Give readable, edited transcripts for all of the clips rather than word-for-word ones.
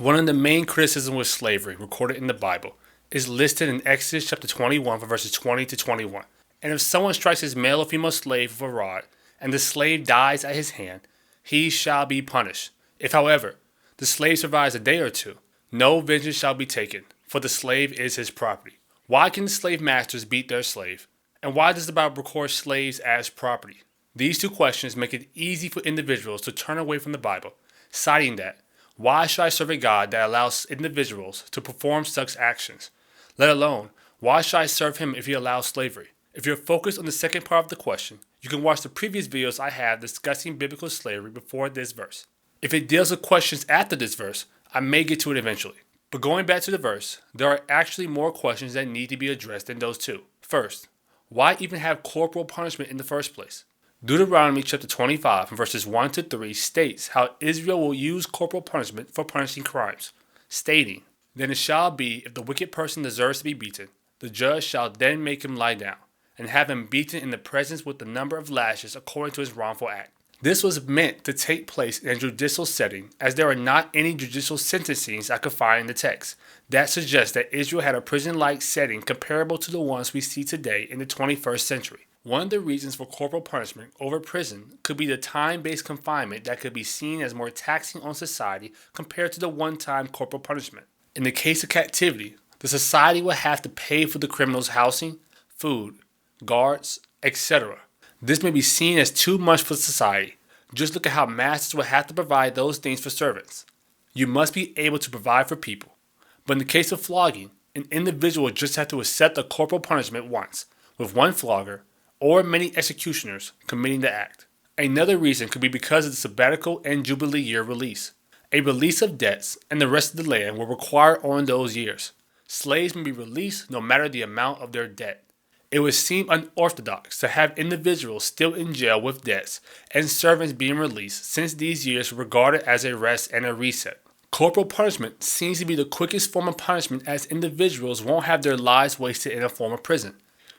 One of the main criticisms with slavery recorded in the Bible is listed in Exodus chapter 21 from verses 20 to 21. And if someone strikes his male or female slave with a rod, and the slave dies at his hand, he shall be punished. If, however, the slave survives a day or two, no vengeance shall be taken, for the slave is his property. Why can the slave masters beat their slave? And why does the Bible record slaves as property? These two questions make it easy for individuals to turn away from the Bible, citing that, why should I serve a God that allows individuals to perform such actions? Let alone, why should I serve him if he allows slavery? If you're focused on the second part of the question, you can watch the previous videos I have discussing biblical slavery before this verse. If it deals with questions after this verse, I may get to it eventually. But going back to the verse, there are actually more questions that need to be addressed than those two. First, why even have corporal punishment in the first place? Deuteronomy chapter 25 from verses 1 to 3 states how Israel will use corporal punishment for punishing crimes, stating, "Then it shall be, if the wicked person deserves to be beaten, the judge shall then make him lie down, and have him beaten in the presence with the number of lashes according to his wrongful act." This was meant to take place in a judicial setting, as there are not any judicial sentencings I could find in the text that suggest that Israel had a prison-like setting comparable to the ones we see today in the 21st century. One of the reasons for corporal punishment over prison could be the time-based confinement that could be seen as more taxing on society compared to the one-time corporal punishment. In the case of captivity, the society would have to pay for the criminal's housing, food, guards, etc. This may be seen as too much for society. Just look at how masters would have to provide those things for servants. You must be able to provide for people. But in the case of flogging, an individual would just have to accept the corporal punishment once, with one flogger, or many executioners committing the act. Another reason could be because of the sabbatical and jubilee year release. A release of debts and the rest of the land were required on those years. Slaves may be released no matter the amount of their debt. It would seem unorthodox to have individuals still in jail with debts and servants being released, since these years were regarded as a rest and a reset. Corporal punishment seems to be the quickest form of punishment, as individuals won't have their lives wasted in a form of prison.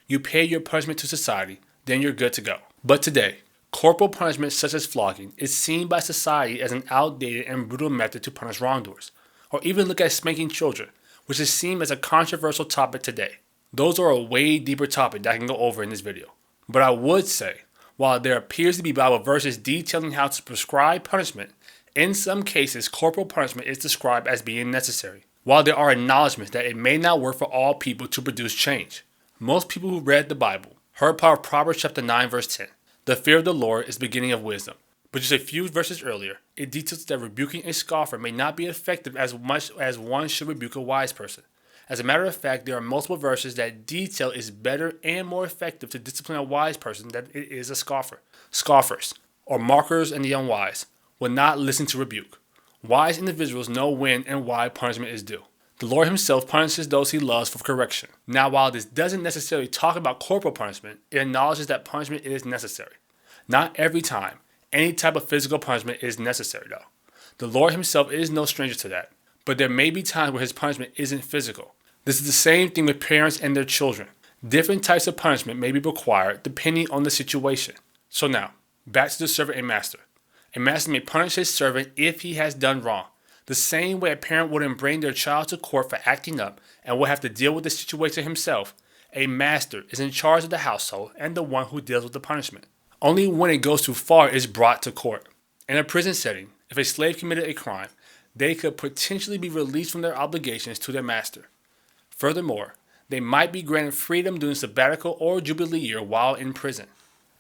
You pay your punishment to society, then you're good to go. But today, corporal punishment such as flogging is seen by society as an outdated and brutal method to punish wrongdoers. Or even look at spanking children, which is seen as a controversial topic today. Those are a way deeper topic that I can go over in this video. But I would say, while there appears to be Bible verses detailing how to prescribe punishment, in some cases corporal punishment is described as being necessary. While there are acknowledgments that it may not work for all people to produce change. Most people who read the Bible heard part of Proverbs chapter 9 verse 10. The fear of the Lord is the beginning of wisdom. But just a few verses earlier, it details that rebuking a scoffer may not be effective as much as one should rebuke a wise person. As a matter of fact, there are multiple verses that detail it's better and more effective to discipline a wise person than it is a scoffer. Scoffers, or mockers and the unwise, will not listen to rebuke. Wise individuals know when and why punishment is due. The Lord himself punishes those he loves for correction. Now, while this doesn't necessarily talk about corporal punishment, it acknowledges that punishment is necessary. Not every time. Any type of physical punishment is necessary, though. The Lord himself is no stranger to that. But there may be times where his punishment isn't physical. This is the same thing with parents and their children. Different types of punishment may be required depending on the situation. So now, back to the servant and master. A master may punish his servant if he has done wrong. The same way a parent wouldn't bring their child to court for acting up and will have to deal with the situation himself, a master is in charge of the household and the one who deals with the punishment. Only when it goes too far is brought to court. In a prison setting, if a slave committed a crime, they could potentially be released from their obligations to their master. Furthermore, they might be granted freedom during sabbatical or jubilee year while in prison.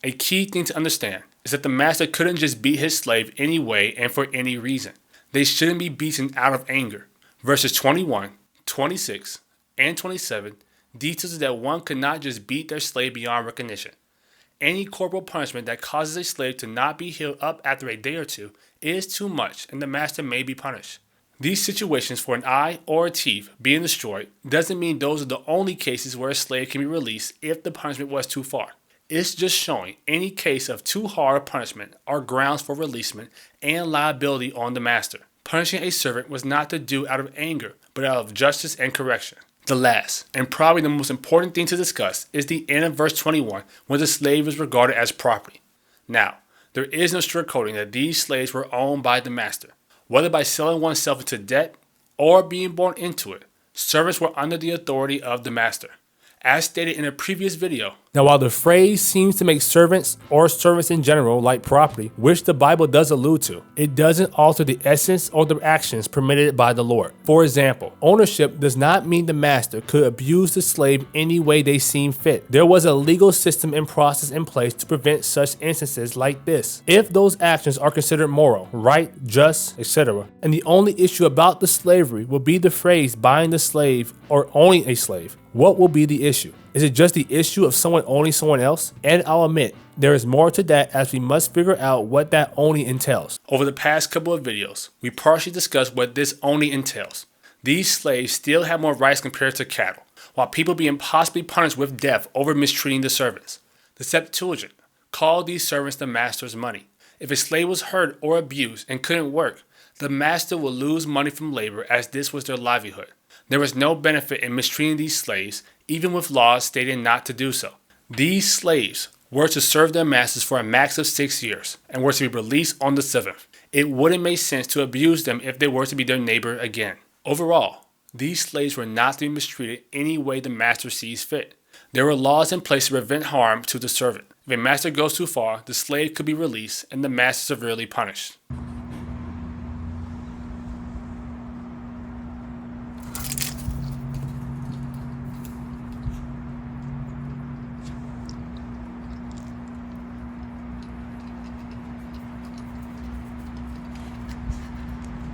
A key thing to understand is that the master couldn't just beat his slave anyway and for any reason. They shouldn't be beaten out of anger. Verses 21, 26, and 27 details that one could not just beat their slave beyond recognition. Any corporal punishment that causes a slave to not be healed up after a day or two is too much, and the master may be punished. These situations for an eye or a teeth being destroyed doesn't mean those are the only cases where a slave can be released if the punishment was too far. It's just showing any case of too hard a punishment are grounds for releasement and liability on the master. Punishing a servant was not to do out of anger, but out of justice and correction. The last, and probably the most important thing to discuss, is the end of verse 21, when the slave is regarded as property. Now, there is no sugarcoating that these slaves were owned by the master. Whether by selling oneself into debt, or being born into it, servants were under the authority of the master. As stated in a previous video. Now, while the phrase seems to make servants or servants in general like property, which the Bible does allude to, it doesn't alter the essence or the actions permitted by the Lord. For example, ownership does not mean the master could abuse the slave any way they seem fit. There was a legal system and process in place to prevent such instances like this, if those actions are considered moral, right, just, etc. And the only issue about the slavery will be the phrase buying the slave or owning a slave. What will be the issue? Is it just the issue of someone owning someone else? And I'll admit, there is more to that, as we must figure out what that owning entails. Over the past couple of videos, we partially discussed what this owning entails. These slaves still have more rights compared to cattle, while people being possibly punished with death over mistreating the servants. The Septuagint called these servants the master's money. If a slave was hurt or abused and couldn't work, the master would lose money from labor, as this was their livelihood. There was no benefit in mistreating these slaves, even with laws stating not to do so. These slaves were to serve their masters for a max of 6 years and were to be released on the 7th. It wouldn't make sense to abuse them if they were to be their neighbor again. Overall, these slaves were not to be mistreated any way the master sees fit. There were laws in place to prevent harm to the servant. If a master goes too far, the slave could be released and the master severely punished.